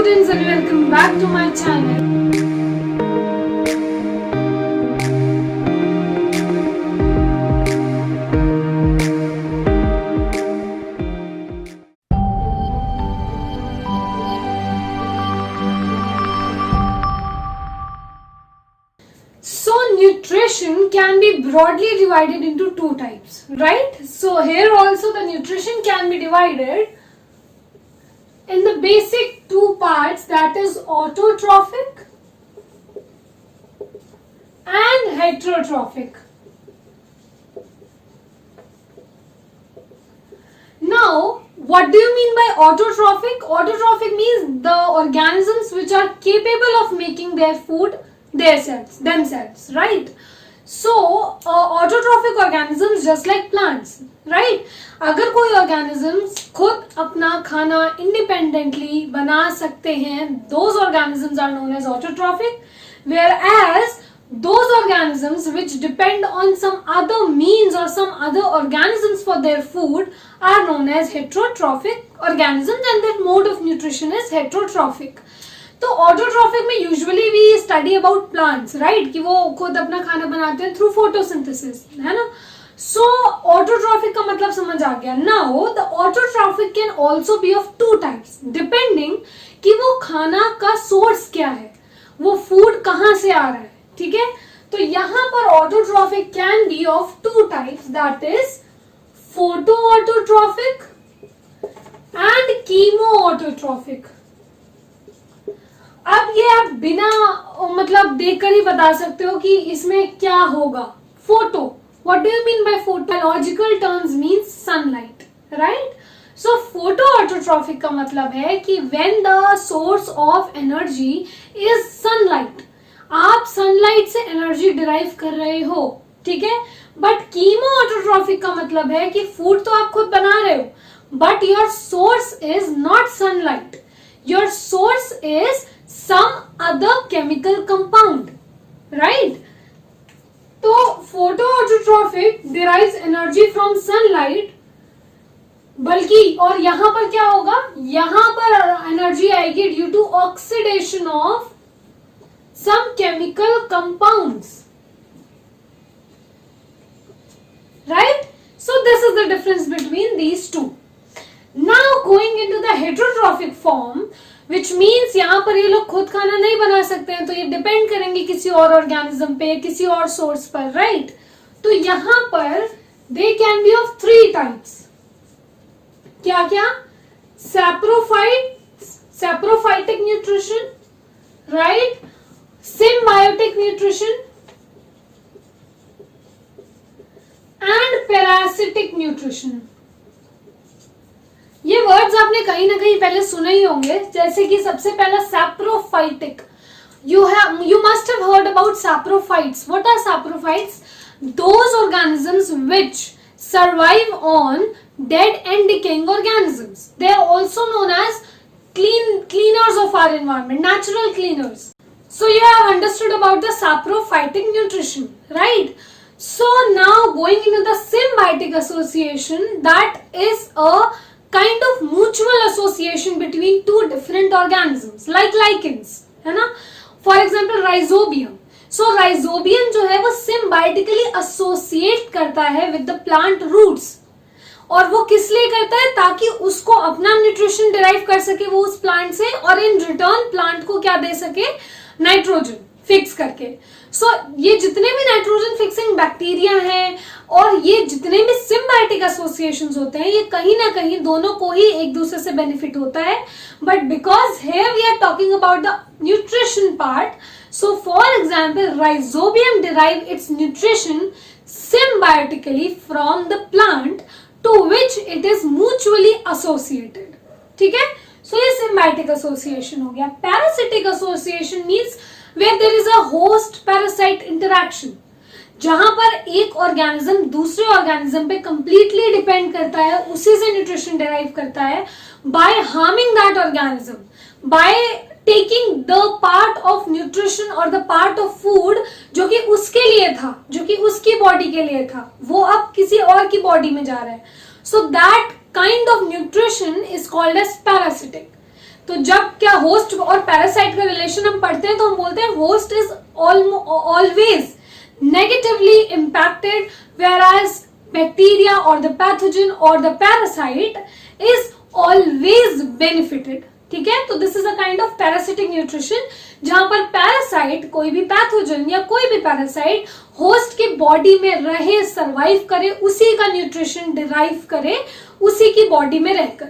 students and welcome back to my channel. So nutrition can be broadly divided into two types, right? So here also the nutrition can be divided in the basic two parts, that is autotrophic and heterotrophic. Now, what do you mean by autotrophic? Autotrophic means the organisms which are capable of making their food themselves, right? So, autotrophic organisms just like plants, right? अगर कोई organisms खुद अपना खाना independently बना सकते हैं, those organisms are known as autotrophic, whereas those organisms which depend on some other means or some other organisms for their food are known as heterotrophic organisms, and their mode of nutrition is heterotrophic. तो autotrophic में usually we study about plants, right, कि वो खुद अपना खाना बनाते हैं through photosynthesis, है ना. सो ऑटोट्रॉफिक का मतलब समझ आ गया. Now the autotrophic can also be of two types depending कि वो खाना का सोर्स क्या है, वो फूड कहाँ से आ रहा है. ठीक है, तो यहाँ पर autotrophic can be of two types, that is photo autotrophic and chemo autotrophic. अब ये आप बिना मतलब देखकर ही बता सकते हो कि इसमें क्या होगा. Photo, what do you mean by photological terms means sunlight, right. So photo autotrophic का मतलब है कि when the source of energy is sunlight, आप सनलाइट से एनर्जी डिराइव कर रहे हो. ठीक है, बट कीमो ऑटोट्रॉफिक का मतलब है कि फूड तो आप खुद बना रहे हो, but your source is not sunlight, your source is some other chemical compound, right? तो photoautotropic derives energy from sunlight, बल्कि और यहां पर क्या होगा, यहां पर एनर्जी आएगी due to oxidation of some chemical compounds, right? So this is the difference between these two. Now going into the heterotrophic form, which means यहाँ पर ये लोग खुद खाना नहीं बना सकते हैं, तो ये डिपेंड करेंगे किसी और ऑर्गेनिज्म पे, किसी और सोर्स पर, राइट. तो यहाँ पर they can be of three types. क्या क्या? Saprophytic nutrition, right, symbiotic nutrition and parasitic nutrition. ये वर्ड्स आपने कहीं ना कहीं पहले सुने ही होंगे, जैसे कि सबसे पहला saprophytic. you must have heard about saprophytes. What are saprophytes? Those organisms which survive on dead and decaying organisms. They are also known as cleaners of our environment, natural cleaners. So you have understood about the saprophytic nutrition, right? So now going into the symbiotic association, that is a kind of mutual association between two different organisms, like lichens, है ना. For example, rhizobium. So rhizobium जो है वो symbiotically associate करता है with the plant roots. और वो किस लिए करता है? ताकि उसको अपना न्यूट्रिशन डिराइव कर सके वो उस प्लांट से, और इन रिटर्न प्लांट को क्या दे सके? नाइट्रोजन फिक्स करके. सो ये जितने भी नाइट्रोजन फिक्सिंग बैक्टीरिया हैं और ये जितने भी सिम्बायोटिक एसोसिएशंस होते हैं, ये कहीं ना कहीं दोनों को ही एक दूसरे से बेनिफिट होता है. But because here we are talking about the nutrition part, so for example rhizobium derive its nutrition symbiotically from the plant to which it is mutually associated. ठीक है, सो ये symbiotic association हो गया. Parasitic association means where there is a host parasite interaction, जहां पर एक organism दूसरे organism पे कंप्लीटली डिपेंड करता है, उसी से न्यूट्रिशन डिराइव करता है, by harming that organism, by taking the part of nutrition और द पार्ट ऑफ फूड जो कि उसके लिए था, जो कि उसकी बॉडी के लिए था, वो अब किसी और की बॉडी में जा रहा है. So that kind of nutrition is called as parasitic. तो जब क्या होस्ट और पैरासाइट का रिलेशन हम पढ़ते हैं तो हम बोलते हैं host is always negatively impacted, whereas bacteria or the pathogen or the parasite is always benefited. ठीक है, तो this is a kind of parasitic nutrition, जहां पर पैरासाइट, कोई भी पैथोजन या कोई भी पैरासाइट होस्ट की बॉडी में रहे, सरवाइव करे, उसी का न्यूट्रिशन डिराइव करे, उसी की बॉडी में रहकर.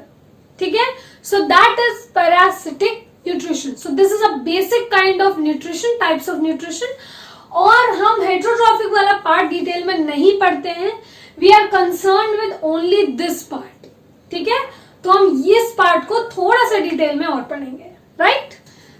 ठीक है, so that is parasitic nutrition. So this is a basic kind of nutrition, types of nutrition. और हम हेट्रोट्रॉफिक वाला पार्ट डिटेल में नहीं पढ़ते हैं. We are concern with only this part. ठीक है, तो हम इस पार्ट को थोड़ा सा डिटेल में और पढ़ेंगे. Right,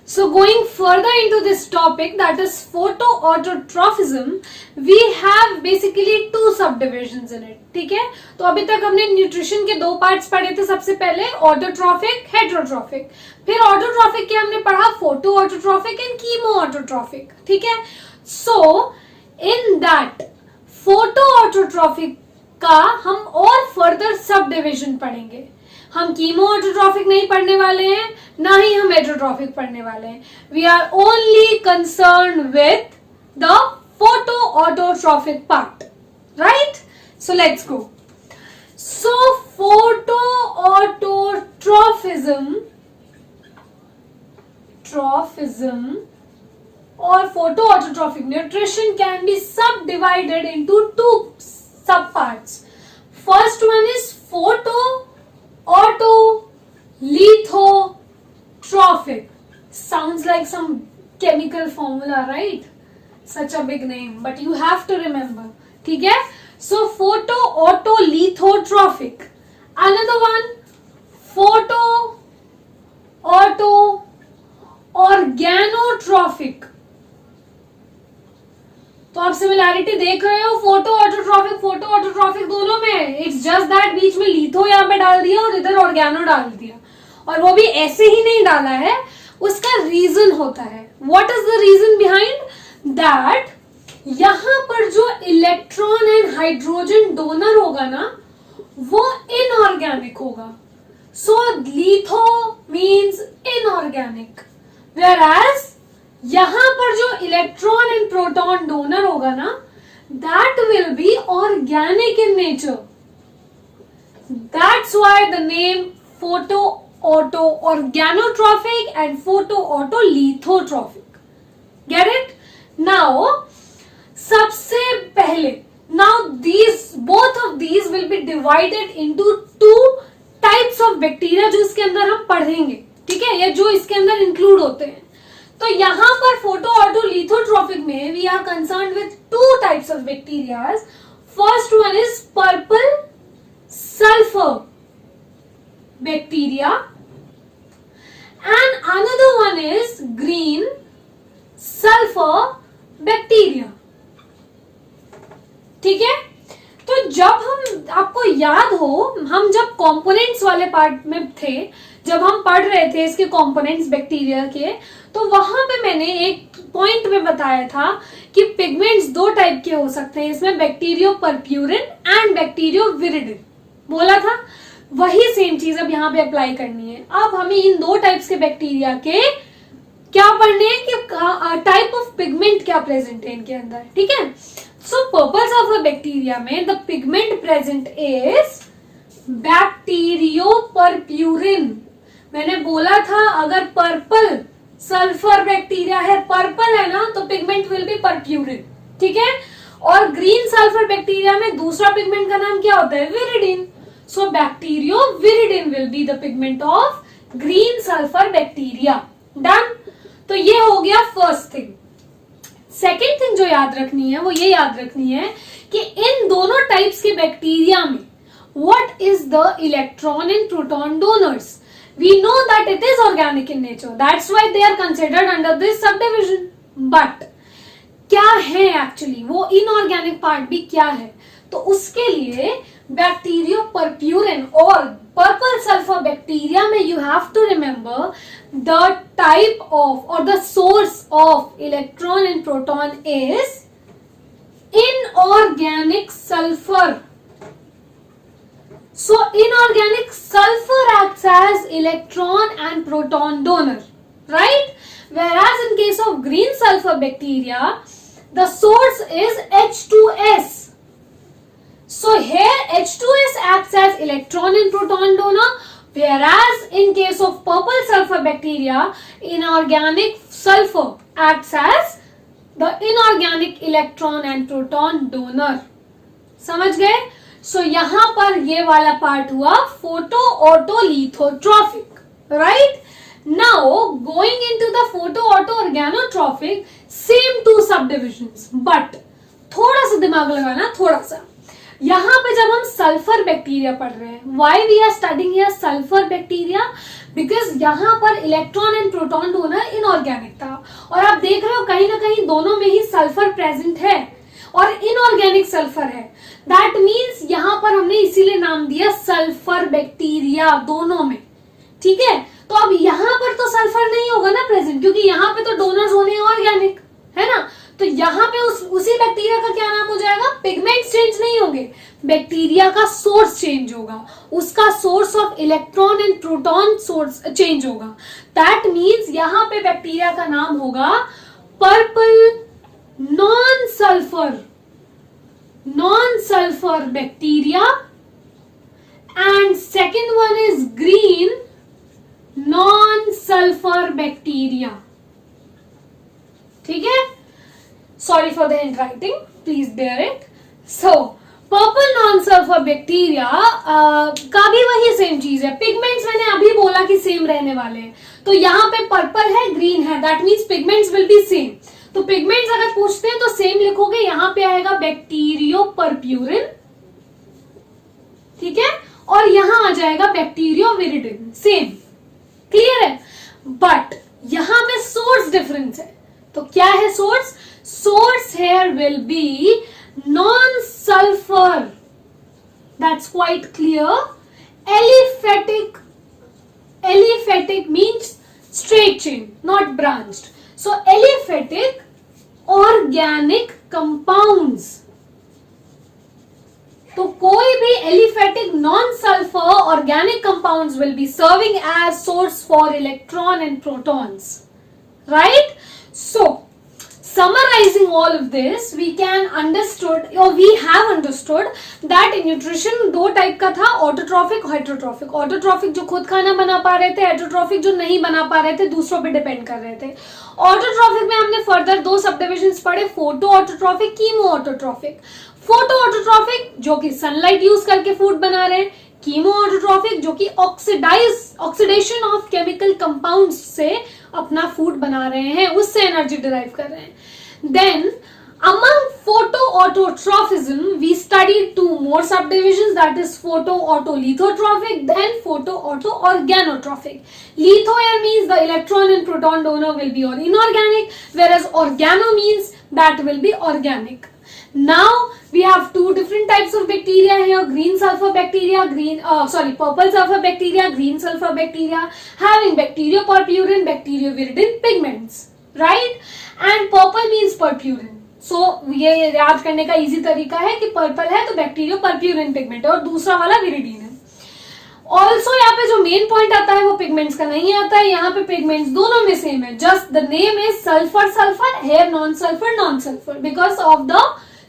so going further into this topic, that is photo autotrophism, we have basically 2 sub divisions in it. ठीक है, तो अभी तक हमने न्यूट्रिशन के 2 पार्ट्स पढ़े थे. सबसे पहले ऑटोट्रॉफिक, हेट्रोट्रॉफिक. फिर ऑटोट्रॉफिक के हमने पढ़ा photo autotrophic and chemo autotrophic. ठीक है, so in that photo autotrophic का हम और फर्दर सब डिविजन पढ़ेंगे. हम कीमो ऑटोट्रॉफिक नहीं पढ़ने वाले हैं, ना ही हम हेट्रोट्रॉफिक पढ़ने वाले हैं. We are only concern with the photo autotrophic part. Right, so let's go. So photo autotrophism or photoautotrophic nutrition can be subdivided into 2 subparts. First one is photoautolithotrophic. Sounds like some chemical formula, right? Such a big name, but you have to remember. ठीक है, so photoautolithotrophic. Another one, photoautoorganotrophic. तो आप similarity देख रहे हो photo autotrophic दोनों में. It's just that बीच में लिथो यहाँ पे डाल दिया और इधर ऑर्गेनो डाल दिया, और वो भी ऐसे ही नहीं डाला है, उसका रीजन होता है. What is the reason behind that? यहाँ पर जो इलेक्ट्रॉन एंड हाइड्रोजन डोनर होगा ना, वो इनऑर्गेनिक होगा. So litho means inorganic, whereas यहां पर जो इलेक्ट्रॉन एंड प्रोटॉन डोनर होगा ना, that will be organic in nature. That's why the name photo auto organotrophic and photo auto lithotrophic. Get it? Now सबसे पहले, now these both of these will be divided into 2 types of bacteria, जो इसके अंदर हम पढ़ेंगे. ठीक है, या जो इसके अंदर इंक्लूड होते हैं. तो यहां पर फोटो ऑटोलिथोट्रॉफिक में we are concerned with 2 types of bacteria. First one is purple sulphur bacteria and another one is green sulphur bacteria. ठीक है, तो जब हम, आपको याद हो, हम जब कंपोनेंट्स वाले पार्ट में थे, जब हम पढ़ रहे थे इसके कंपोनेंट्स बैक्टीरिया के, तो वहां पे मैंने एक पॉइंट में बताया था कि पिगमेंट्स 2 टाइप के हो सकते हैं इसमें, बैक्टीरियो परप्यूरिन एंड बैक्टीरियो विरिडिन बोला था. वही सेम चीज अब यहाँ पे अप्लाई करनी है. अब हमें इन 2 टाइप्स के बैक्टीरिया के क्या पढ़ने हैं कि टाइप ऑफ पिगमेंट क्या प्रेजेंट है इनके अंदर. ठीक है, so purpose of the bacteria में the pigment present is bacteriopurpurin. मैंने बोला था अगर पर्पल सल्फर बैक्टीरिया है, पर्पल है ना, तो पिगमेंट विल बी परप्यूरिन. ठीक है, और ग्रीन सल्फर बैक्टीरिया में दूसरा पिगमेंट का नाम क्या होता है? Viridin. So bacterioviridin will be the pigment of green sulphur bacteria. Done. तो ये हो गया फर्स्ट थिंग. सेकेंड थिंग जो याद रखनी है वो ये याद रखनी है कि इन दोनों टाइप्स के बैक्टीरिया में what is the electron and proton donors. We know that it is organic in nature. That's why they are considered under this subdivision. But क्या है एक्चुअली वो इनऑर्गेनिक पार्ट भी क्या है? तो उसके लिए बैक्टीरियो परप्यूरिन और पर्पल सल्फर बैक्टीरिया में you have to remember the type of और the source of electron and proton is inorganic sulphur. So inorganic sulfur acts as electron and proton donor, right? Whereas in case of green sulfur bacteria, the source is H2S. So here H2S acts as electron and proton donor, whereas in case of purple sulfur bacteria, inorganic sulfur acts as the inorganic electron and proton donor. समझ गए? सो यहां पर ये वाला part हुआ photo auto lithotrophic, right? Now going into the photo auto organotrophic, same to sub divisions, but थोड़ा सा दिमाग लगाना, थोड़ा सा। यहां पे जब हम सल्फर बैक्टीरिया पढ़ रहे हैं, why we are studying here sulphur bacteria, because यहां पर electron and proton donor inorganic था, और आप देख रहे हो कहीं ना कहीं दोनों में ही सल्फर प्रेजेंट है और इनऑर्गेनिक सल्फर है। दैट मीन्स यहां पर हमने इसीलिए नाम दिया सल्फर बैक्टीरिया दोनों में, ठीक है? तो अब यहां पर तो सल्फर नहीं होगा ना प्रेजेंट, क्योंकि यहां पे तो डोनर्स होने ऑर्गेनिक, है ना? तो यहां पे उसी बैक्टीरिया का क्या नाम हो जाएगा? पिगमेंट चेंज नहीं होंगे, बैक्टीरिया का सोर्स चेंज होगा, उसका source of electron and proton source change होगा। दैट मीन्स यहां पे बैक्टीरिया का नाम होगा purple non-sulfur bacteria, and second one is green non-sulfur bacteria, ठीक है? Sorry for the handwriting, please bear it. So purple non sulphur bacteria का भी वही सेम चीज है, पिगमेंट्स मैंने अभी बोला कि सेम रहने वाले हैं, तो यहाँ पे पर्पल है, ग्रीन है, that means pigments will be same. तो पिगमेंट्स अगर पूछते हैं तो सेम लिखोगे, यहां पे आएगा बैक्टीरियो परप्यूरिन, ठीक है? और यहां आ जाएगा बैक्टीरियो विरिडिन, सेम, क्लियर है? बट यहां पे सोर्स डिफरेंस है, तो क्या है source? Source here will be non sulphur, that's quite clear. Aliphatic means straight chain, not branched. So aliphatic organic compounds, तो कोई भी aliphatic non-sulfur organic compounds will be serving as source for electron and protons, right? So summarizing all of this, we can understood or we have understood that in nutrition दो type का था, autotrophic, heterotrophic. Autotrophic जो खुद खाना बना पा रहे थे, हेटरोट्रॉफिक जो नहीं बना पा रहे थे, दूसरों पे डिपेंड कर रहे थे। ऑटोट्रॉफिक में हमने फर्दर दो सब डिविजन्स पढ़े, photo autotrophic, chemo autotrophic. Photo autotrophic जो कि सनलाइट यूज करके फूड बना रहे हैं, कीमो ऑटोट्रॉफिक जो कि ऑक्सीडेशन ऑफ केमिकल कंपाउंड्स से अपना फूड बना रहे हैं, उससे एनर्जी डिराइव कर रहे हैं। Then among photoautotrophism we studied two more subdivisions, that is photoautolithotrophic, then photoautoorganotrophic. Litho here means the electron and proton donor will be inorganic, whereas organo means that will be organic. Now we have two different types of bacteria here, green sulfur bacteria, purple sulfur bacteria, green sulfur bacteria, having bacterioporphyrin, bacterioviridin pigments, right? And purple means purpurine. So ये याद करने का easy तरीका है कि purple है तो बैक्टीरियोपर्प्यूरिन pigment है, और दूसरा वाला विरिडीन है। ऑल्सो यहाँ पे जो मेन पॉइंट आता है वो पिगमेंट्स का नहीं आता है, यहाँ पे पिगमेंट्स दोनों में सेम है, just the name is sulphur sulphur, here non sulphur because of the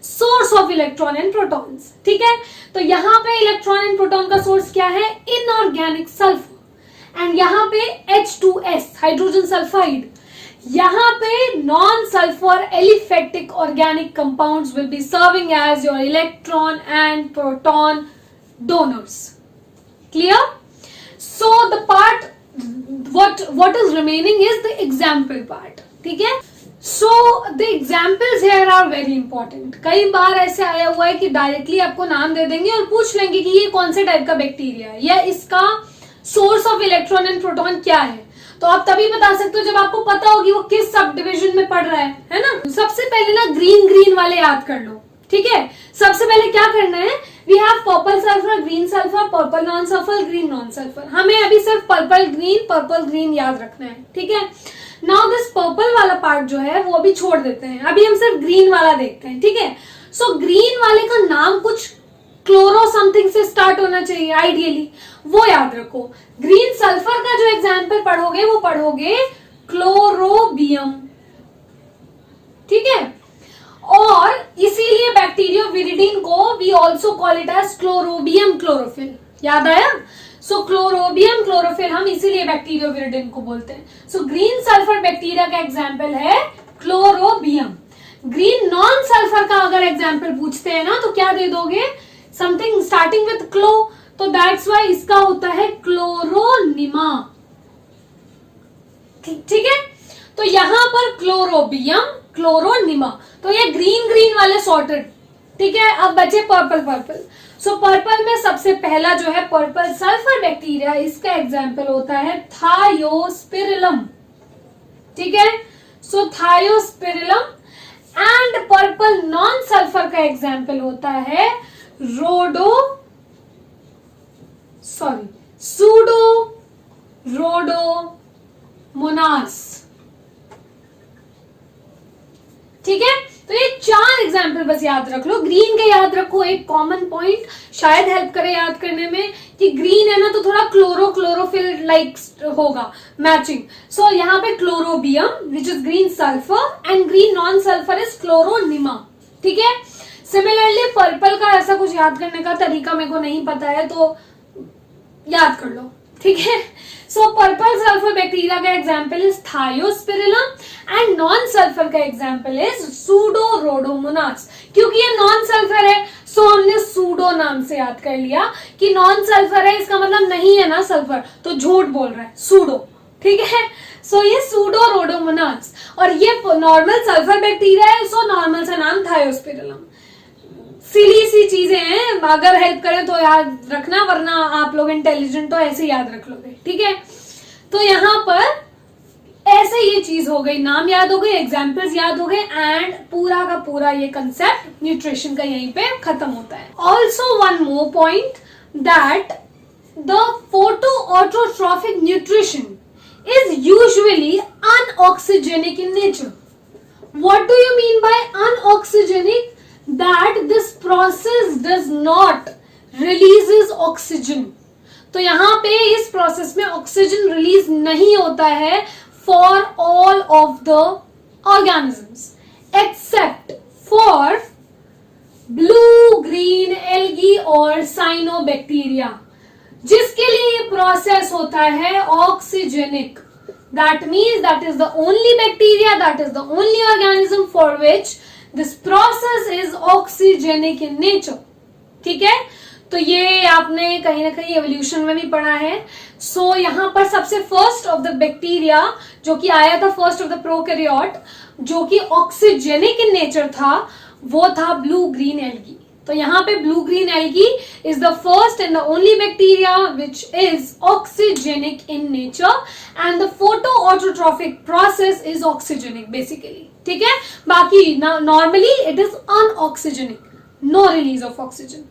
source of electron and protons, ठीक है? तो यहाँ पे इलेक्ट्रॉन एंड प्रोटॉन का सोर्स क्या है? इनऑर्गेनिक सल्फर, एंड यहाँ पे H2S हाइड्रोजन सल्फाइड। यहाँ पे non sulphur aliphatic organic compounds will be serving as your electron and proton donors, clear? So the part what is remaining is the example part, ठीक है? So the examples here are very important. कई बार ऐसे आया हुआ है कि directly आपको नाम दे देंगे और पूछ लेंगे कि ये कौन से टाइप का बैक्टीरिया है या इसका source of electron and proton क्या है। तो आप तभी बता सकते हो जब आपको पता होगी वो किस सब डिविजन में पढ़ रहा है ना? सबसे पहले ना ग्रीन वाले याद कर लो, ठीक है? सबसे पहले क्या करना है, we have purple sulphur, green sulphur, purple non sulphur, green non sulphur. हमें अभी सिर्फ पर्पल ग्रीन याद रखना है, ठीक है? नाउ दिस पर्पल वाला पार्ट जो है वो अभी छोड़ देते हैं, अभी हम सिर्फ ग्रीन वाला देखते हैं, ठीक है? सो ग्रीन वाले का नाम कुछ क्लोरो समथिंग से स्टार्ट होना चाहिए आइडियली, वो याद रखो। ग्रीन सल्फर का जो एग्जाम्पल पढ़ोगे वो पढ़ोगे क्लोरोबियम, ठीक है। और इसीलिए बैक्टीरियोविरिडिन को we also call it as chlorobium chlorophyll, याद आया। सो क्लोरोबियम क्लोरोफिल हम इसीलिए बैक्टीरियोविरिडिन को बोलते हैं। सो ग्रीन सल्फर बैक्टीरिया का एग्जाम्पल है क्लोरोबियम। ग्रीन नॉन सल्फर का अगर एग्जाम्पल पूछते हैं ना तो क्या दे दोगे, समथिंग स्टार्टिंग विथ क्लो, तो दैट्स वाई इसका होता है क्लोरोनिमा, ठीक है। तो यहां पर क्लोरोबियम क्लोरोनिमा, तो ये ग्रीन ग्रीन वाले सॉर्टेड, ठीक है। अब बचे पर्पल पर्पल। सो पर्पल में सबसे पहला जो है पर्पल सल्फर बैक्टीरिया, इसका एग्जाम्पल होता है थायोस्पिरिलम, ठीक है। सो थायोस्पिरिलम। एंड पर्पल नॉन सल्फर का एग्जाम्पल होता है सूडोरोडोमोनास, ठीक है। तो ये 4 एग्जाम्पल बस याद रख लो। ग्रीन के याद रखो, एक कॉमन पॉइंट शायद हेल्प करे याद करने में कि ग्रीन है ना तो थोड़ा क्लोरोफिल लाइक होगा मैचिंग। सो यहाँ पे chlorobium which is green sulphur and green non sulphur is chloronema, ठीक है। सिमिलरली पर्पल का ऐसा कुछ याद करने का तरीका मेरे को नहीं पता है तो याद कर लो, ठीक है। सो पर्पल सल्फर बैक्टीरिया का example is thiospirillum and non sulphur का एग्जाम्पल इज सूडोरोडोमोनास। क्योंकि ये नॉन सल्फर है सो हमने सूडो नाम से याद कर लिया कि नॉन सल्फर है, इसका मतलब नहीं है ना सल्फर, तो झूठ बोल रहा है सूडो, ठीक है। सो ये सूडोरोडोमोनास, और ये नॉर्मल सल्फर बैक्टीरिया है, सो नॉर्मल सा नाम थायोस्पिरिलम। सिली सी चीजें हैं, अगर हेल्प करें तो याद रखना, वरना आप लोग इंटेलिजेंट तो ऐसे याद रख लोगे, ठीक है। तो यहाँ पर ऐसे ये चीज हो गई, नाम याद हो गए, एग्जाम्पल्स याद हो गए, एंड पूरा का पूरा ये कंसेप्ट न्यूट्रिशन का यहीं पे खत्म होता है। Also one more point that the photo autotrophic nutrition is usually unoxygenic in nature. What do you mean by unoxygenic? That this process does not releases oxygen. तो यहाँ पे इस प्रोसेस में ऑक्सीजन रिलीज नहीं होता है for all of the organisms except for blue green algae और cyanobacteria, जिसके लिए ये प्रोसेस होता है oxygenic. That means that is the only bacteria, that is the only organism for which this process is oxygenic in nature, ठीक है। तो ये आपने कहीं ना कहीं एवोल्यूशन में भी पढ़ा है। सो यहाँ पर सबसे फर्स्ट ऑफ द बैक्टीरिया जो कि आया था, फर्स्ट ऑफ द प्रोकैरियोट, जो कि ऑक्सीजेनिक इन नेचर था, वो था ब्लू ग्रीन एल्गी। तो यहाँ पे blue green algae is the first and the only bacteria which is oxygenic in nature and the photo autotrophic process is oxygenic basically, ठीक है। बाकी normally it is anoxygenic, no release of oxygen,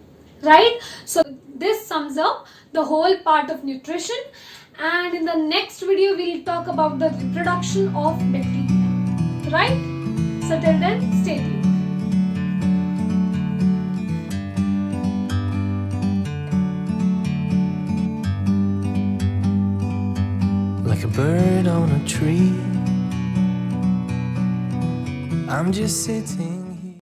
right. So this sums up the whole part of nutrition, and in the next video we will talk about the reproduction of bacteria, right. So till then stay tuned. Like a bird on a tree, I'm just sitting